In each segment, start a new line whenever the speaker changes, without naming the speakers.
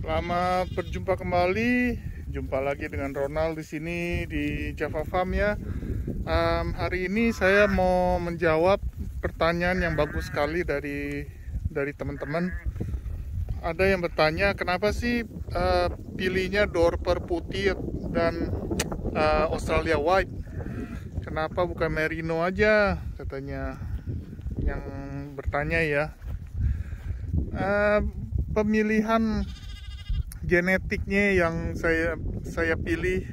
Selamat berjumpa kembali. Jumpa lagi dengan Ronald di sini di Java Farm ya. Hari ini saya mau menjawab pertanyaan yang bagus sekali dari teman-teman. Ada yang bertanya kenapa sih pilihnya Dorper putih dan Australia White? Kenapa bukan Merino aja? Katanya yang bertanya ya. Pemilihan genetiknya yang saya pilih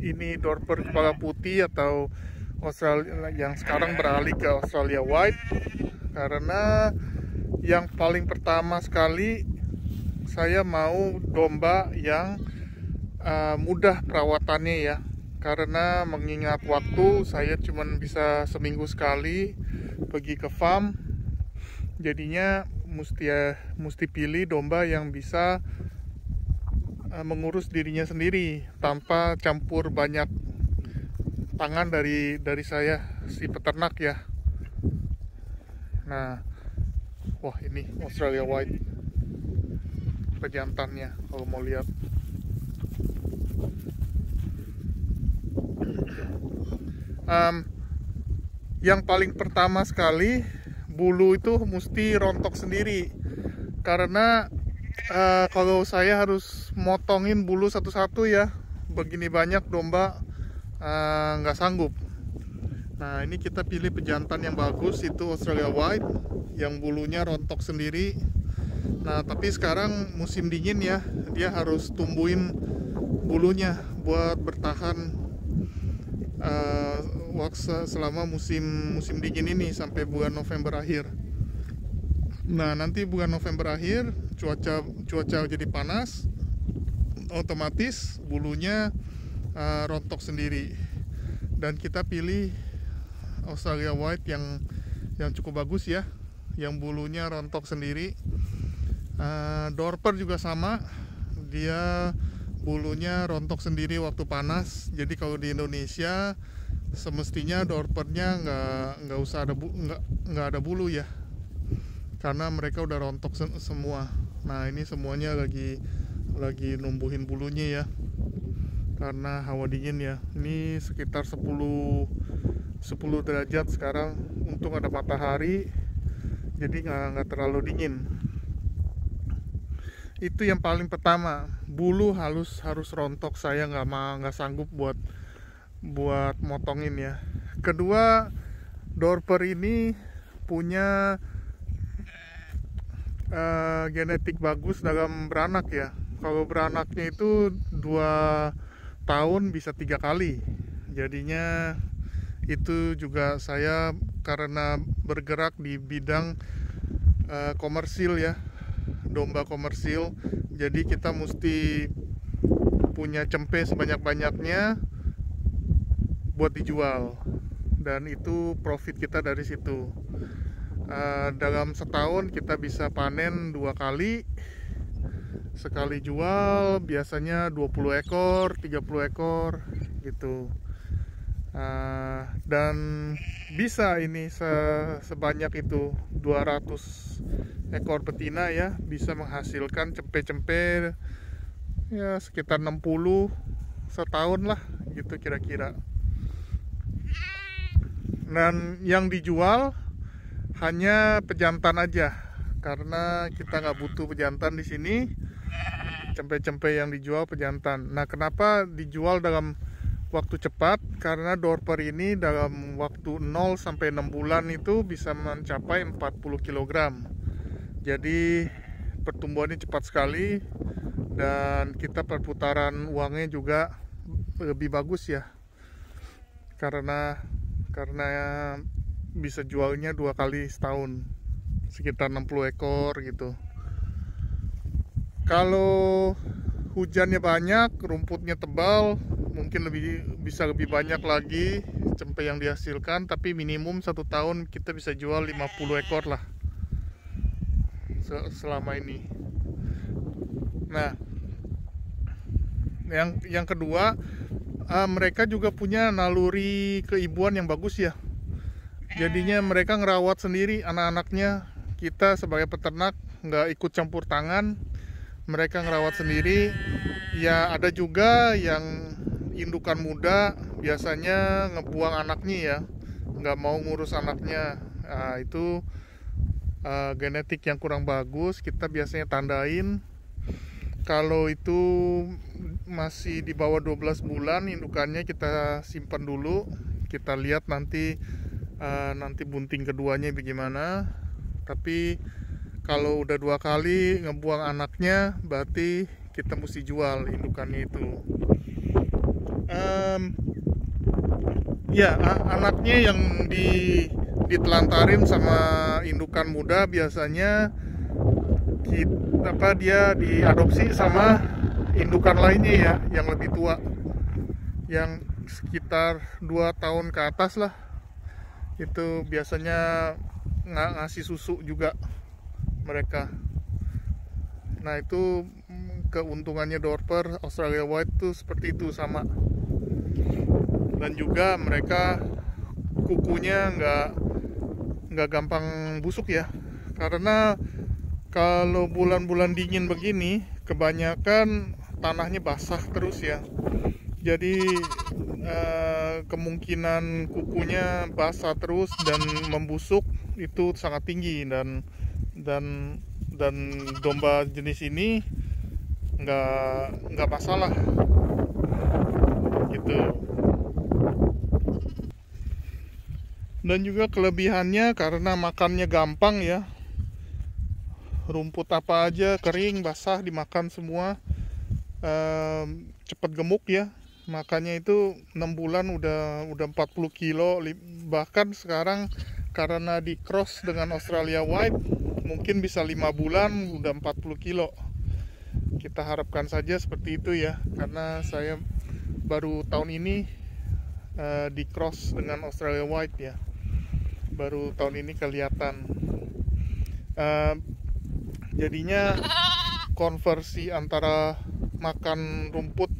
ini Dorper kepala putih atau Australia yang sekarang beralih ke Australia White, karena yang paling pertama sekali saya mau domba yang mudah perawatannya ya, karena mengingat waktu saya cuma bisa seminggu sekali pergi ke farm, jadinya mesti pilih domba yang bisa mengurus dirinya sendiri tanpa campur banyak tangan dari saya si peternak ya. Nah, wah ini Australia White pejantannya kalau mau lihat. Yang paling pertama sekali bulu itu mesti rontok sendiri, karena kalau saya harus motongin bulu satu-satu ya, begini banyak domba nggak sanggup. Nah ini kita pilih pejantan yang bagus, itu Australia White yang bulunya rontok sendiri. Nah tapi sekarang musim dingin ya, dia harus tumbuhin bulunya buat bertahan selama musim dingin ini sampai bulan November akhir. Nah nanti bulan November akhir cuaca jadi panas, otomatis bulunya rontok sendiri. Dan kita pilih Australia White yang cukup bagus ya, yang bulunya rontok sendiri. Dorper juga sama, dia bulunya rontok sendiri waktu panas. Jadi kalau di Indonesia semestinya Dorpernya nggak usah nggak ada bulu ya, karena mereka udah rontok semua. Nah ini semuanya lagi numbuhin bulunya ya, karena hawa dingin ya. Ini sekitar 10 derajat sekarang. Untung ada matahari, jadi nggak terlalu dingin. Itu yang paling pertama, bulu harus rontok. Saya nggak sanggup buat motongin ya. Kedua, Dorper ini punya genetik bagus dalam beranak ya. Kalau beranaknya itu 2 tahun bisa 3 kali. Jadinya itu juga saya karena bergerak di bidang komersil ya, domba komersil. Jadi kita mesti punya cempe sebanyak-banyaknya buat dijual, dan itu profit kita dari situ. Dalam setahun kita bisa panen 2 kali. Sekali jual biasanya 20 ekor, 30 ekor gitu. Dan bisa ini sebanyak itu 200 ekor betina ya, bisa menghasilkan cempe-cempe ya sekitar 60 setahun lah gitu kira-kira. Dan yang dijual hanya pejantan aja, karena kita nggak butuh pejantan di sini. Cempe-cempe yang dijual pejantan. Nah kenapa dijual dalam waktu cepat? Karena Dorper ini dalam waktu 0 sampai 6 bulan itu bisa mencapai 40 kg. Jadi pertumbuhannya cepat sekali, dan kita perputaran uangnya juga lebih bagus ya, karena bisa jualnya 2 kali setahun, sekitar 60 ekor gitu. Kalau hujannya banyak, rumputnya tebal, mungkin bisa lebih banyak lagi cempe yang dihasilkan, tapi minimum 1 tahun kita bisa jual 50 ekor lah selama ini. Nah yang kedua, mereka juga punya naluri keibuan yang bagus ya. Jadinya mereka ngerawat sendiri anak-anaknya. Kita sebagai peternak nggak ikut campur tangan. mereka ngerawat sendiri. Ya ada juga yang indukan muda biasanya ngebuang anaknya ya, nggak mau ngurus anaknya. Nah, itu genetik yang kurang bagus. Kita biasanya tandain kalau itu masih di bawah 12 bulan indukannya kita simpan dulu, kita lihat nanti bunting keduanya bagaimana. Tapi kalau udah 2 kali ngebuang anaknya, berarti kita mesti jual indukannya itu. Ya, anaknya yang ditelantarin sama indukan muda biasanya dia diadopsi sama indukan lainnya ya, yang lebih tua, yang sekitar 2 tahun ke atas lah. Itu biasanya ngasih susu juga mereka. Nah, itu keuntungannya Dorper Australia White tuh seperti itu, sama. Dan juga mereka kukunya nggak gampang busuk ya, karena kalau bulan-bulan dingin begini kebanyakan tanahnya basah terus ya, jadi kemungkinan kukunya basah terus dan membusuk itu sangat tinggi. Dan domba jenis ini nggak masalah gitu. Dan juga kelebihannya karena makannya gampang ya, rumput apa aja kering basah dimakan semua, cepat gemuk ya. Makanya itu 6 bulan udah 40 kilo. Bahkan sekarang karena di cross dengan Australia White mungkin bisa 5 bulan udah 40 kilo. Kita harapkan saja seperti itu ya, karena saya baru tahun ini di cross dengan Australia White ya, baru tahun ini kelihatan. Jadinya konversi antara makan rumput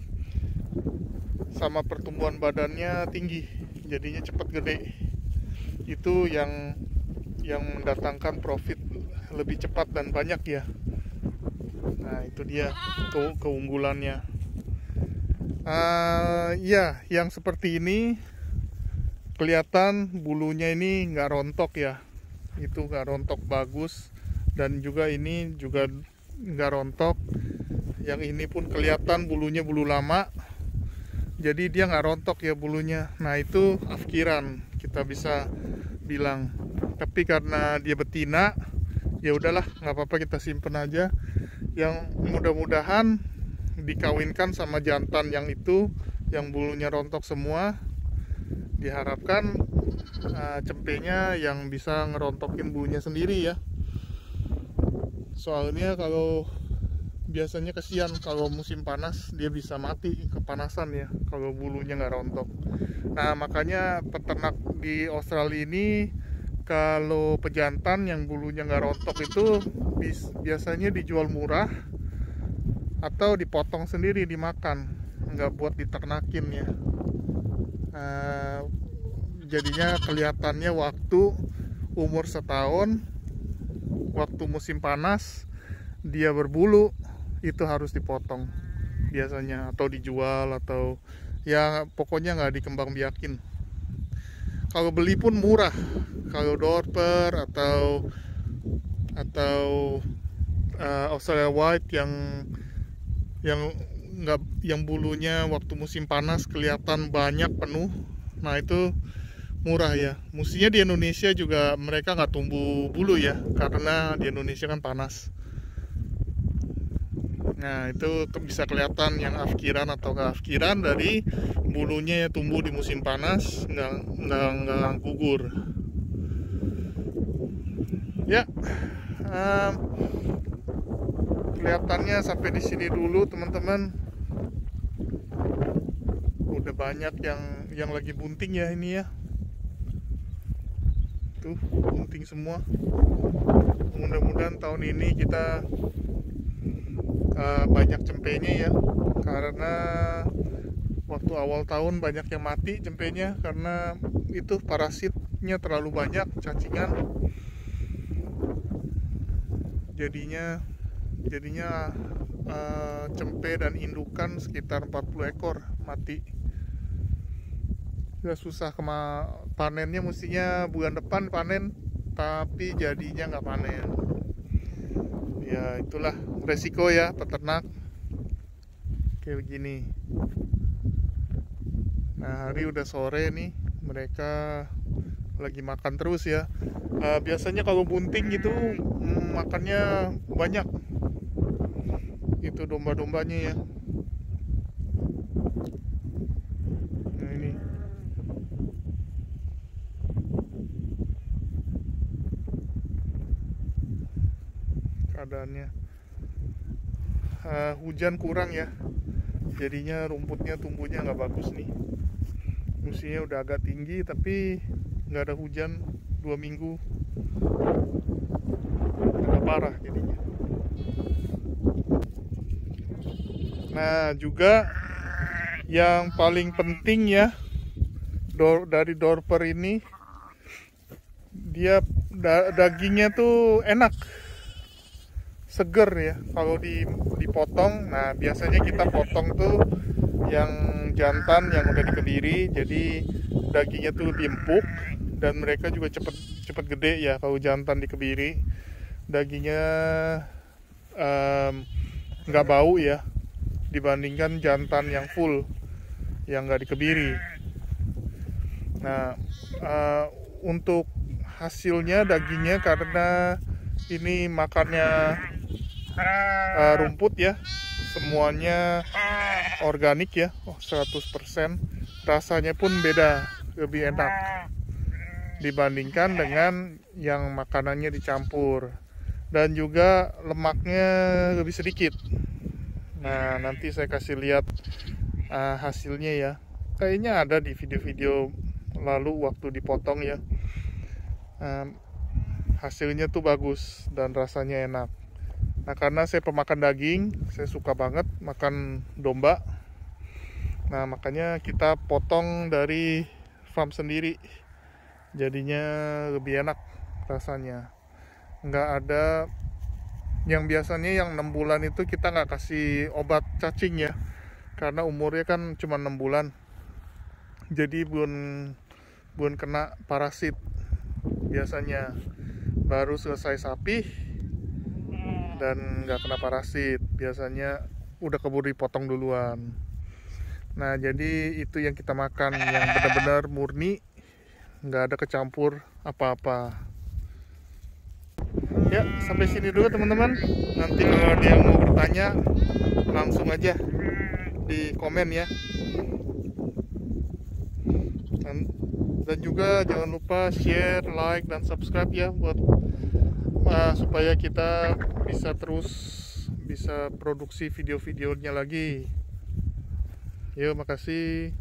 sama pertumbuhan badannya tinggi, jadinya cepat gede. Itu yang mendatangkan profit lebih cepat dan banyak ya. Nah, itu dia keunggulannya. Ya, yang seperti ini kelihatan bulunya ini nggak rontok ya, itu nggak rontok, bagus. Dan juga ini juga nggak rontok. Yang ini pun kelihatan bulunya bulu lama, jadi dia nggak rontok ya bulunya. Nah, itu afkiran kita bisa bilang. Tapi karena dia betina, ya udahlah, nggak apa-apa, kita simpen aja. Yang mudah-mudahan dikawinkan sama jantan yang itu, yang bulunya rontok semua. Diharapkan cempenya yang bisa ngerontokin bulunya sendiri ya. Soalnya kalau biasanya kesian kalau musim panas dia bisa mati kepanasan ya kalau bulunya nggak rontok. Nah, makanya peternak di Australia ini kalau pejantan yang bulunya nggak rontok itu biasanya dijual murah atau dipotong sendiri dimakan, nggak buat diternakin ya. Jadinya kelihatannya waktu umur setahun, waktu musim panas dia berbulu, itu harus dipotong biasanya, atau dijual, atau ya pokoknya nggak dikembang biakin. Kalau beli pun murah, kalau Dorper atau Australia White yang bulunya waktu musim panas kelihatan banyak penuh, nah itu murah ya. Mestinya di Indonesia juga mereka nggak tumbuh bulu ya, karena di Indonesia kan panas. Nah, itu bisa kelihatan yang afkiran atau nggak afkiran dari bulunya ya, tumbuh di musim panas, nggak gugur. Ya, kelihatannya sampai di sini dulu teman-teman. Udah banyak yang lagi bunting ya ini ya. Tuh, bunting semua. Mudah-mudahan tahun ini kita banyak cempenya ya, karena waktu awal tahun banyak yang mati cempenya karena itu parasitnya terlalu banyak, cacingan. Jadinya jadinya cempe dan indukan sekitar 40 ekor mati. Ya susah, panennya mestinya bulan depan panen, tapi jadinya nggak panen. Ya itulah resiko ya peternak kayak begini. Nah, hari udah sore nih, mereka lagi makan terus ya. Biasanya kalau bunting itu makannya banyak, itu domba-dombanya ya. Nah ini keadaannya. Hujan kurang ya, jadinya rumputnya tumbuhnya nggak bagus nih. Musimnya udah agak tinggi tapi nggak ada hujan 2 minggu, agak parah jadinya. Nah juga yang paling penting ya, dari Dorper ini, dia dagingnya tuh enak, seger ya kalau dipotong. Nah biasanya kita potong tuh yang jantan yang udah dikebiri, jadi dagingnya tuh lebih empuk dan mereka juga cepet gede ya. Kalau jantan dikebiri dagingnya nggak bau ya, dibandingkan jantan yang full yang nggak dikebiri. Nah untuk hasilnya dagingnya, karena ini makannya rumput ya, semuanya organik ya, 100%. Rasanya pun beda, lebih enak dibandingkan dengan yang makanannya dicampur, dan juga lemaknya lebih sedikit. Nah nanti saya kasih lihat hasilnya ya, kayaknya ada di video-video lalu waktu dipotong ya. Hasilnya tuh bagus dan rasanya enak. Nah karena saya pemakan daging, saya suka banget makan domba. Nah makanya kita potong dari farm sendiri, jadinya lebih enak rasanya. Nggak ada yang biasanya yang 6 bulan itu kita nggak kasih obat cacing ya, karena umurnya kan cuma 6 bulan, jadi belum kena parasit. Biasanya baru selesai sapi dan nggak kena parasit, biasanya udah keburu dipotong duluan. Nah jadi itu yang kita makan, yang benar-benar murni, nggak ada kecampur apa-apa. Ya sampai sini dulu teman-teman. Nanti kalau ada yang mau bertanya langsung aja di komen ya. Dan juga jangan lupa share, like, dan subscribe ya, buat supaya kita bisa produksi video-videonya lagi. Yuk, makasih.